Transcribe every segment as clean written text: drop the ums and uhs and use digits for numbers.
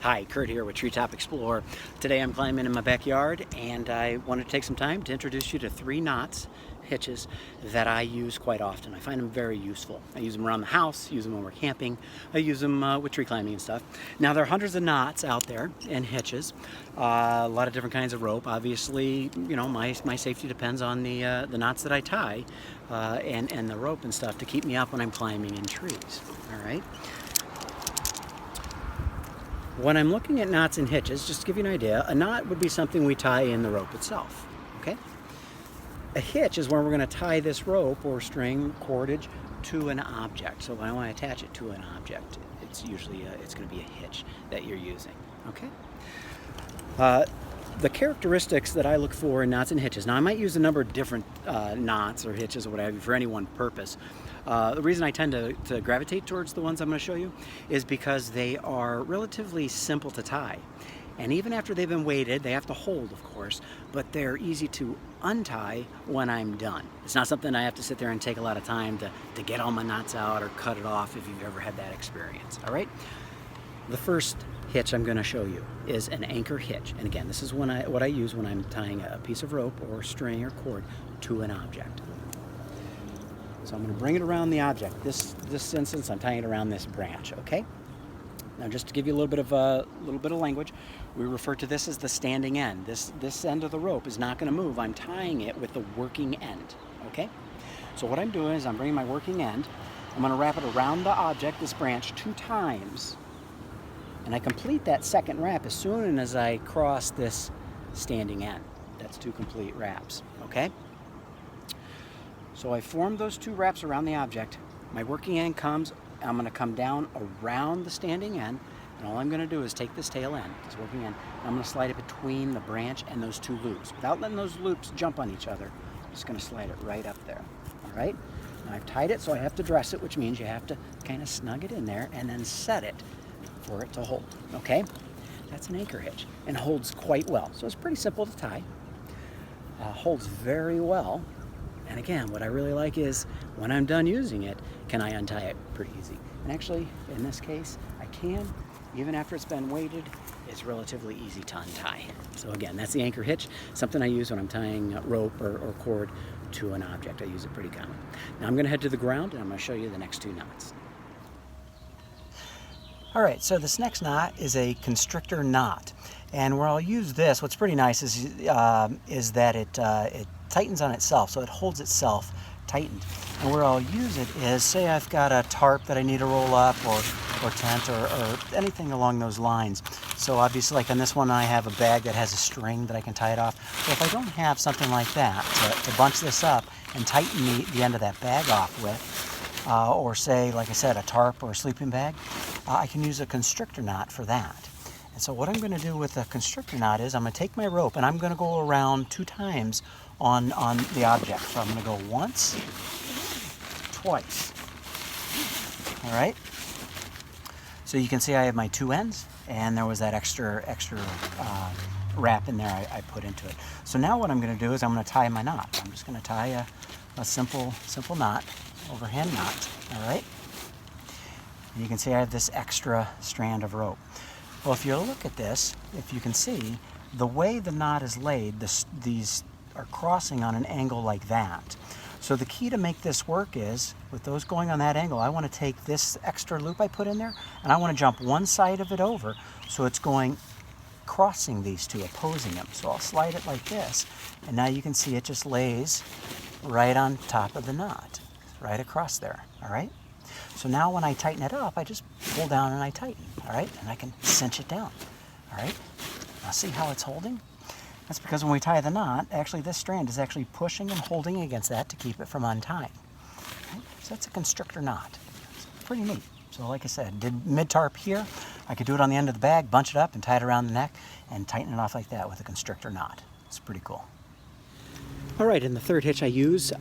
Hi, Kurt here with Treetop Explorer. Today I'm climbing in my backyard and I wanted to take some time to introduce you to 3 knots, hitches, that I use quite often. I find them very useful. I use them around the house, use them when we're camping, I use them with tree climbing and stuff. Now there are hundreds of knots out there and hitches, a lot of different kinds of rope. Obviously, you know, my safety depends on the knots that I tie and the rope and stuff to keep me up when I'm climbing in trees, all right? When I'm looking at knots and hitches, just to give you an idea, a knot would be something we tie in the rope itself, okay? A hitch is where we're going to tie this rope or string, cordage, to an object. So when I want to attach it to an object, it's usually it's going to be a hitch that you're using, okay? The characteristics that I look for in knots and hitches, now I might use a number of different knots or hitches or whatever for any one purpose. The reason I tend to gravitate towards the ones I'm going to show you is because they are relatively simple to tie. And even after they've been weighted, they have to hold, of course, but they're easy to untie when I'm done. It's not something I have to sit there and take a lot of time to get all my knots out or cut it off if you've ever had that experience, all right? The first hitch I'm going to show you is an anchor hitch. And again, this is what I use when I'm tying a piece of rope or string or cord to an object. So I'm going to bring it around the object. This instance, I'm tying it around this branch, okay? Now just to give you a little bit of language, we refer to this as the standing end. This end of the rope is not going to move. I'm tying it with the working end, okay? So what I'm doing is I'm bringing my working end, I'm going to wrap it around the object, this branch, 2 times. And I complete that second wrap as soon as I cross this standing end. That's 2 complete wraps, okay? So I form those 2 wraps around the object. My working end comes, I'm going to come down around the standing end, and all I'm going to do is take this tail end, this working end, and I'm going to slide it between the branch and those 2 loops. Without letting those loops jump on each other, I'm just going to slide it right up there, all right? Now I've tied it, so I have to dress it, which means you have to kind of snug it in there and then set it for it to hold, okay? That's an anchor hitch, and holds quite well. So it's pretty simple to tie, holds very well. And again, what I really like is when I'm done using it, can I untie it pretty easy? And actually, in this case, I can. Even after it's been weighted, it's relatively easy to untie. So again, that's the anchor hitch, something I use when I'm tying rope or cord to an object. I use it pretty common. Now I'm going to head to the ground and I'm going to show you the next 2 knots. All right, so this next knot is a constrictor knot. And where I'll use this, what's pretty nice is that it tightens on itself, so it holds itself tightened. And where I'll use it is, say I've got a tarp that I need to roll up or tent or anything along those lines. So obviously, like on this one, I have a bag that has a string that I can tie it off. So if I don't have something like that to bunch this up and tighten the end of that bag off with, or say, like I said, a tarp or a sleeping bag, I can use a constrictor knot for that. And so what I'm going to do with the constrictor knot is I'm going to take my rope and I'm going to go around 2 times on the object. So I'm going to go once, twice. All right? So you can see I have my 2 ends, and there was that extra wrap in there I put into it. So now what I'm going to do is I'm going to tie my knot. I'm just going to tie a simple knot, overhand knot, all right? And you can see I have this extra strand of rope. Well, if you look at this, if you can see, the way the knot is laid, these are crossing on an angle like that. So the key to make this work is, with those going on that angle, I want to take this extra loop I put in there, and I want to jump one side of it over, so it's going crossing these 2, opposing them. So I'll slide it like this, and now you can see it just lays right on top of the knot, right across there, all right? So now when I tighten it up, I just pull down and I tighten, all right? And I can cinch it down, all right? Now see how it's holding? That's because when we tie the knot, actually this strand is actually pushing and holding against that to keep it from untying. Right? So that's a constrictor knot. It's pretty neat. So like I said, did mid-tarp here. I could do it on the end of the bag, bunch it up and tie it around the neck and tighten it off like that with a constrictor knot. It's pretty cool. All right, and the third hitch I use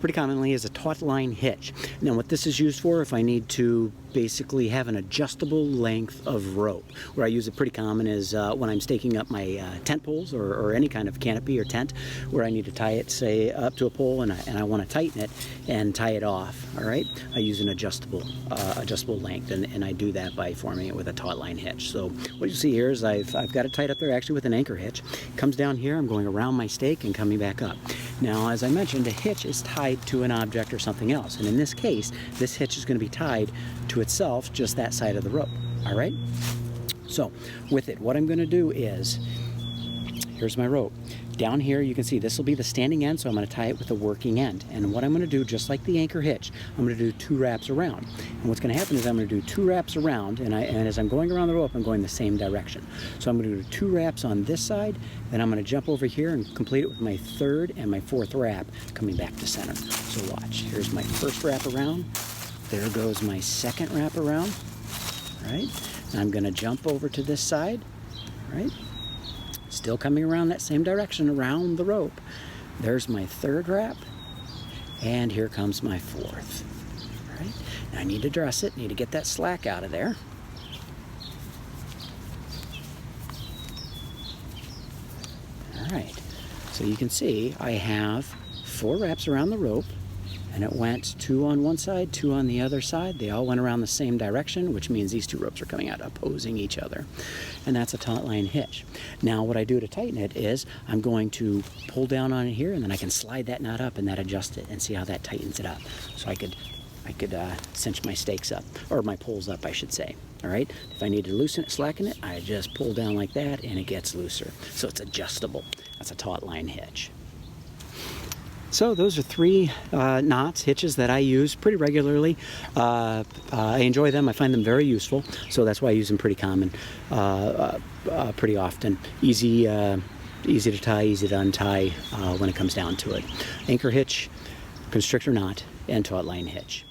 pretty commonly is a TAUT-LINE hitch. Now what this is used for, if I need to basically have an adjustable length of rope. Where I use it pretty common is when I'm staking up my tent poles or any kind of canopy or tent where I need to tie it, say, up to a pole and I want to tighten it and tie it off, all right? I use an adjustable length, and I do that by forming it with a TAUT-LINE hitch. So what you see here is I've got it tied up there actually with an anchor hitch. Comes down here, I'm going around my stake and coming back up. Now, as I mentioned, a hitch is tied to an object or something else, and in this case, this hitch is going to be tied to itself, just that side of the rope, all right? So with it, what I'm going to do is, here's my rope. Down here, you can see this will be the standing end, so I'm going to tie it with the working end. And what I'm going to do, just like the anchor hitch, I'm going to do 2 wraps around. And what's going to happen is I'm going to do 2 wraps around, and as I'm going around the rope, I'm going the same direction. So I'm going to do 2 wraps on this side, then I'm going to jump over here and complete it with my 3rd and my 4th wrap, coming back to center. So watch. Here's my 1st wrap around. There goes my 2nd wrap around. All right. And I'm going to jump over to this side. All right. Still coming around that same direction around the rope. There's my 3rd wrap, and here comes my 4th. All right. Now I need to dress it, need to get that slack out of there. All right, so you can see I have 4 wraps around the rope, and it went 2 on one side, 2 on the other side. They all went around the same direction, which means these 2 ropes are coming out opposing each other. And that's a TAUT-LINE hitch. Now what I do to tighten it is I'm going to pull down on it here, and then I can slide that knot up and that adjust it and see how that tightens it up. So I could cinch my stakes up, or my poles up, I should say. All right, if I need to loosen it, slacken it, I just pull down like that and it gets looser. So it's adjustable. That's a TAUT-LINE hitch. So those are 3 knots, hitches that I use pretty regularly. I enjoy them. I find them very useful, so that's why I use them pretty often. Easy to tie, easy to untie when it comes down to it. Anchor hitch, constrictor knot, and TAUT-LINE hitch.